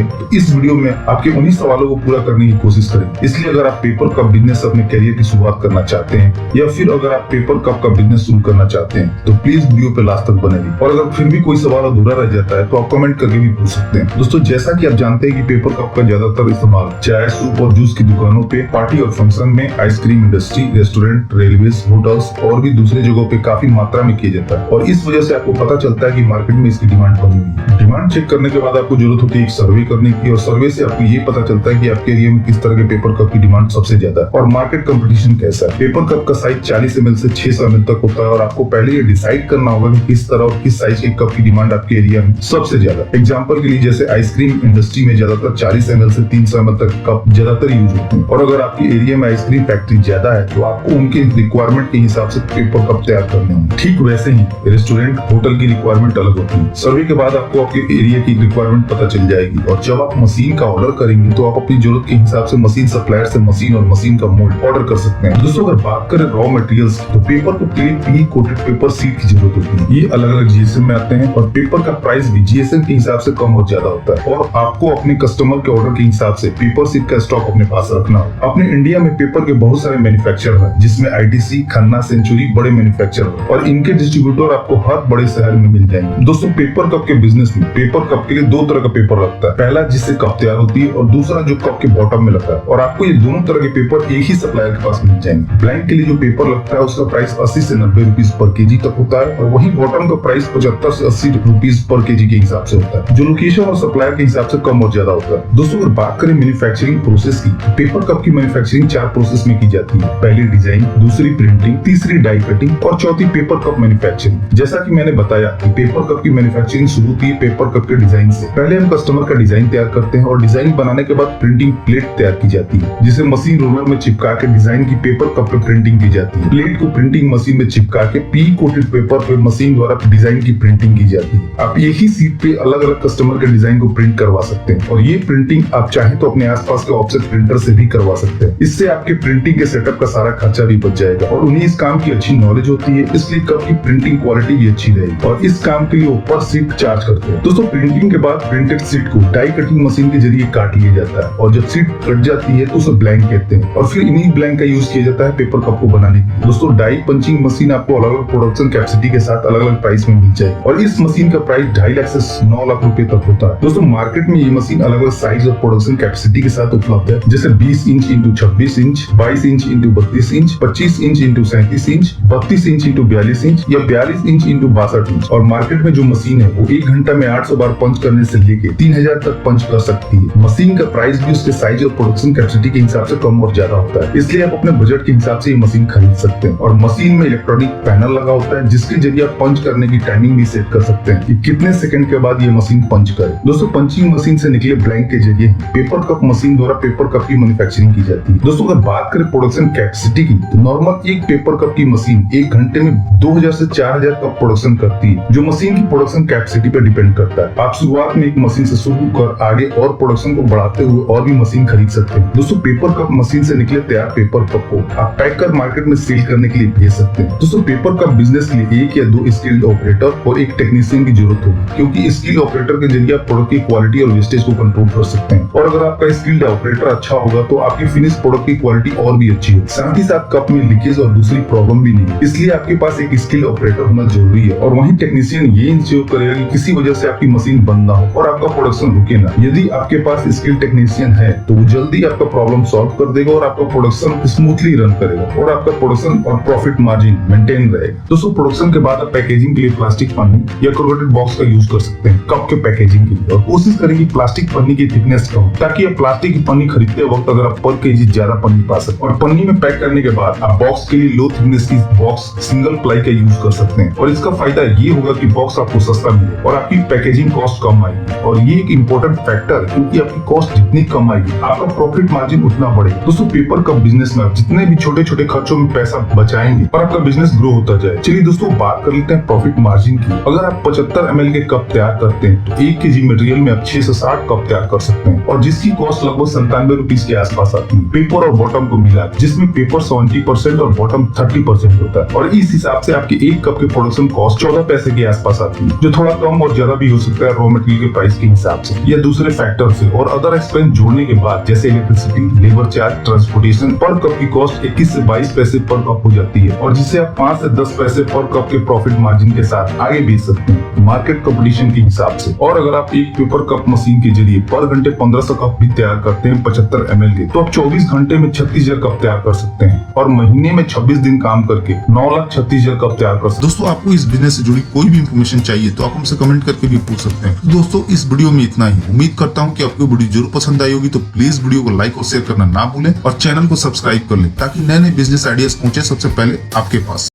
होंगे, तो इस वीडियो में आपके उन्हीं सवालों को पूरा करने की कोशिश करें। इसलिए अगर आप पेपर कप बिजनेस अपने करियर की शुरुआत करना चाहते हैं या फिर अगर आप पेपर कप का बिजनेस शुरू करना चाहते हैं तो प्लीज वीडियो पे लास्ट तक बने रहिए। और अगर फिर भी कोई सवाल अधूरा रह जाता है तो आप कमेंट करके भी पूछ सकते हैं। दोस्तों, जैसा कि आप जानते हैं कि पेपर कप का ज्यादातर इस्तेमाल चाय, सूप और जूस की दुकानों पे, पार्टी और फंक्शन में, ice cream industry, restaurant, railway, hotels और भी दूसरी जगहों पे काफी मात्रा में किया जाता है। और इस वजह से आपको पता चलता है कि मार्केट में इसकी डिमांड बनी हुई है। डिमांड चेक करने के बाद आपको जरूरत होती है एक सर्वे करने की, और सर्वे से आपको ये पता चलता है कि आपके एरिया में किस तरह के पेपर कप की डिमांड सबसे ज्यादा है और मार्केट कंपटीशन कैसा है। पेपर कप का साइज 40 ml से 600 ml तक होता है और आपको पहले ये डिसाइड करना होगा कि किस तरह और किस साइज के कप की डिमांड आपके एरिया में सबसे ज्यादा। एग्जांपल के लिए जैसे आइसक्रीम इंडस्ट्री में ज्यादातर 40 ml से 300 ml तक कप ज्यादातर यूज होते हैं, और अगर आपके एरिया में आइसक्रीम फैक्ट्री ज्यादा है तो आपको उनके रिक्वायरमेंट के हिसाब से पेपर कप तैयार करने होंगे। ठीक वैसे ही रेस्टोरेंट, होटल की रिक्वायरमेंट अलग होती है। सर्वे के बाद आपको आपके एरिया की रिक्वायरमेंट पता चल जाएगी, और जब आप मशीन का ऑर्डर करेंगे तो आप अपनी जरूरत के हिसाब से मशीन सप्लायर से मशीन और मशीन का मोल्ड ऑर्डर कर सकते हैं। दोस्तों, अगर बात करें रॉ मटेरियल्स की, तो पेपर को पी कोटेड पेपर सीट की जरूरत होती है। ये अलग अलग जीएसएम में आते हैं और पेपर का प्राइस भी जीएसएम के हिसाब से कम और ज्यादा होता है, और आपको अपने कस्टमर के ऑर्डर के हिसाब से पेपर सीट का स्टॉक अपने पास रखना होगा। अपने इंडिया में पेपर के बहुत सारे मैन्युफैक्चरर हैं, जिसमें आईटीसी, खन्ना, सेंचुरी बड़े मैन्युफैक्चरर, और इनके डिस्ट्रीब्यूटर आपको हर बड़े शहर में मिल जाएंगे। दोस्तों, पेपर कप के बिजनेस में पेपर कप के लिए दो तरह का पेपर लगता है। पहला जिससे कप तैयार होती है और दूसरा जो कप के बॉटम में लगता है, और आपको ये दोनों तरह के पेपर एक ही सप्लायर के पास मिल जाएंगे। ब्लैंक के लिए जो पेपर लगता है उसका प्राइस 80 से 90 रुपीज पर केजी तक होता है, और वही बॉटम का प्राइस 75 से 80 रुपीज पर केजी के हिसाब से होता है, जो लोकेशन और सप्लायर के हिसाब से कम और ज्यादा होता है। दोस्तों, अगर बात करें मैन्युफैक्चरिंग प्रोसेस की, पेपर कप की मैन्युफैक्चरिंग 4 प्रोसेस में की जाती है। पहली डिजाइन, दूसरी प्रिंटिंग, तीसरी डाई कटिंग और चौथी पेपर कप मैन्युफैक्चरिंग। जैसा कि मैंने बताया कि पेपर कप की मैन्युफैक्चरिंग शुरू होती है पेपर कप के डिजाइन से। पहले हम कस्टमर का डिजाइन तैयार करते हैं, और डिजाइन बनाने के बाद प्रिंटिंग प्लेट तैयार की जाती है, जिसे मशीन रोलर में चिपका के डिजाइन की पेपर कप पे प्रिंटिंग की जाती है। प्लेट को प्रिंटिंग मशीन में चिपका के पी कोटेड पेपर पे मशीन द्वारा डिजाइन की प्रिंटिंग की जाती है। आप एक ही सीट पे अलग अलग कस्टमर के डिजाइन को प्रिंट करवा सकते हैं, और ये प्रिंटिंग आप चाहे तो अपने आसपास के ऑफसेट प्रिंटर से भी करवा सकते हैं। इससे आपके प्रिंटिंग के सेटअप का सारा खर्चा भी बच जाएगा, और उन्हें इस काम की अच्छी नॉलेज होती है, इसलिए कप की प्रिंटिंग क्वालिटी भी अच्छी रहेगी, और इस काम के लिए ऊपर सीट चार्ज करते हैं। दोस्तों, प्रिंटिंग के बाद प्रिंटेड सीट को डाई कटिंग मशीन के जरिए काट लिया जाता है, और जब सीट कट जाती है तो उसे ब्लैंक कहते हैं, और फिर इन्हीं ब्लैंक का यूज किया जाता है पेपर कप को बनाने के लिए। दोस्तों, डाई पंचिंग मशीन आपको अलग अलग प्रोडक्शन कैपेसिटी के साथ अलग अलग प्राइस में मिल जाएगी, और इस मशीन का प्राइस 2.5 लाख से 9 लाख रुपए तक होता है। दोस्तों, मार्केट में ये मशीन अलग अलग साइज और प्रोडक्शन कैपेसिटी के साथ उपलब्ध है, जैसे 20 inch into 26 inch, 22 inch into 32 inch, 25 inch into 37 inch, 32 inch into 42 inch या 42 इंच इंटू 62 इंच। और मार्केट में जो मशीन है वो 1 घंटा में 800 बार पंच करने से लेके 3000 तक पंच कर सकती है। मशीन का प्राइस भी उसके साइज और प्रोडक्शन कैपेसिटी के हिसाब से कम और ज्यादा होता है, इसलिए आप अपने बजट के हिसाब से ये मशीन खरीद सकते हैं। और मशीन में इलेक्ट्रॉनिक पैनल लगा होता है, जिसके जरिए आप पंच करने की टाइमिंग भी सेट कर सकते हैं कि कितने सेकंड के बाद ये मशीन पंच करे। दोस्तों, पंचिंग मशीन से निकले ब्लैंक के जरिए पेपर कप मशीन द्वारा पेपर कप की मैन्युफैक्चरिंग की जाती है। दोस्तों, अगर बात करें प्रोडक्शन कैपेसिटी की, तो नॉर्मल एक पेपर कप की मशीन 1 घंटे में 2000 से 4000 कप प्रोडक्शन करती है, जो मशीन की प्रोडक्शन कैपेसिटी पर डिपेंड करता है। आप शुरुआत में एक मशीन से शुरू कर आगे और प्रोडक्शन को बढ़ाते हुए और भी मशीन खरीद सकते हैं। दोस्तों, पेपर कप मशीन से निकले तैयार पेपर कप को आप पैक कर मार्केट में सेल करने के लिए भेज सकते हैं। दोस्तों, पेपर कप बिजनेस के लिए 1 या 2 स्किल्ड ऑपरेटर और एक टेक्नीशियन की जरूरत होगी, क्योंकि स्किल्ड ऑपरेटर के जरिए आप प्रोडक्ट की क्वालिटी और वेस्टेज को कंट्रोल कर सकते हैं, और अगर आपका स्किल्ड ऑपरेटर अच्छा होगा तो आपकी फिनिश प्रोडक्ट की क्वालिटी और भी अच्छी होगी। साथ ही साथ कप में लीकेज और दूसरी प्रॉब्लम भी नहीं, इसलिए आपके पास एक स्किल्ड ऑपरेटर होना जरूरी है। और वहीं टेक्नीशियन ये इंश्योर करेगा कि किसी वजह से आपकी मशीन बंद ना हो और आपका प्रोडक्शन रुके ना। यदि आपके पास स्किल्ड टेक्नीशियन है तो वो जल्दी आपका प्रॉब्लम सॉल्व कर देगा और आपका प्रोडक्शन स्मूथली रन करेगा, और आपका प्रोडक्शन और प्रॉफिट मार्जिन मेंटेन रहेगा। दोस्तों, प्रोडक्शन के बाद आप पैकेजिंग के लिए प्लास्टिक पन्नी या कोरोटेड बॉक्स का यूज कर सकते हैं कप के पैकेजिंग के लिए, और कोशिश करें कि प्लास्टिक पन्नी की थिकनेस कम, ताकि आप प्लास्टिक की पन्नी खरीदते वक्त अगर आप पर केजी ज्यादा पन्नी पा सकते। और पन्नी में पैक करने के बाद आप बॉक्स के लिए लो थिकनेस की बॉक्स सिंगल प्लाई का यूज कर सकते हैं, और इसका फायदा ये होगा कि बॉक्स आपको सस्ता मिले और आपकी पैकेजिंग कॉस्ट कम आएगी। और ये एक इम्पोर्टेंट फैक्टर है, क्योंकि आपकी कॉस्ट जितनी कम आएगी आपका प्रॉफिट मार्जिन उतना बढ़ेगा। दोस्तों, पेपर कप बिजनेस में आप जितने भी छोटे छोटे खर्चों में पैसा बचाएंगे और आपका बिजनेस ग्रो होता जाए। चलिए दोस्तों, बात कर लेते हैं प्रॉफिट मार्जिन की। अगर आप 75 ml के कप तैयार करते हैं तो 1 kg मटेरियल में आप 6 से 7 कप तैयार कर सकते हैं, और जिसकी कॉस्ट लगभग 97 रुपीज के आसपास आती है पेपर और बॉटम को मिला, जिसमें पेपर 70% और बॉटम 30% होता है। और इस हिसाब से आपके 1 कप के प्रोडक्शन कॉस्ट 14 पैसे के आसपास आती है, जो थोड़ा कम और ज्यादा भी हो सकता है रॉ मटेरियल के प्राइस के हिसाब से। या दूसरे फैक्टर से और अदर एक्सपेंस जोड़ने के बाद जैसे इलेक्ट्रिसिटी, लेबर चार्ज, ट्रांसपोर्टेशन, पर कप की कॉस्ट 21 से 22 पैसे पर कप हो जाती है और जिसे आप 5 से 10 पैसे पर कप के प्रॉफिट मार्जिन के साथ आगे बेच सकते हैं मार्केट कंपटीशन के हिसाब से। और अगर आप एक पेपर कप मशीन के जरिए पर घंटे 1500 कप भी तैयार करते हैं 75 ml के, तो आप 24 घंटे में 36,000 कप तैयार कर सकते हैं और महीने में 26 दिन काम करके 9,36,000 कप तैयार कर सकते हैं। दोस्तों, आपको इस बिजनेस से जुड़ी कोई भी इंफॉर्मेशन चाहिए तो आप हमसे कमेंट करके भी पूछ सकते हैं। तो दोस्तों, इस वीडियो में इतना ही। उम्मीद करता हूँ कि आपको वीडियो जरूर पसंद आई होगी, तो प्लीज वीडियो को लाइक और शेयर करना ना भूलें और चैनल को सब्सक्राइब कर लें ताकि नए नए बिजनेस आइडियाज पहुंचे सबसे पहले आपके पास।